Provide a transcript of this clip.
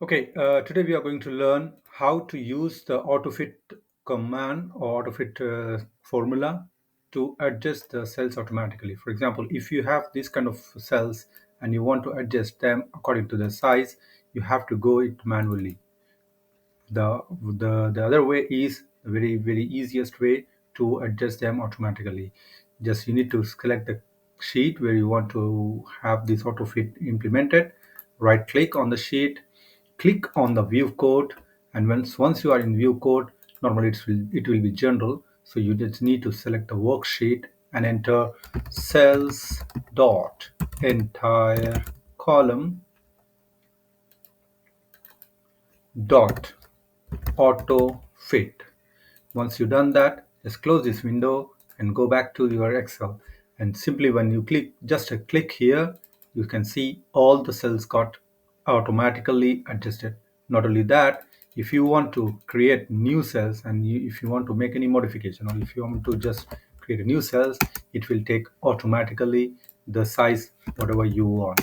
Okay, today we are going to learn how to use the AutoFit command or AutoFit formula to adjust the cells automatically. For example, if you have this kind of cells and you want to adjust them according to the size, you have to go it manually. The other way is the very easiest way to adjust them automatically. Just you need to select the sheet where you want to have this auto fit implemented. Right click on the sheet, click on the view code, and once you are in view code, normally it will be general, so you just need to select the worksheet and enter cells dot entire column dot auto fit. Once you've done that, just close this window and go back to your Excel. And simply when you click just a click here, you can see all the cells got automatically adjusted. Not only that, if you want to create new cells and if you want to make any modification, or if you want to just create a new cells, it will take automatically the size whatever you want.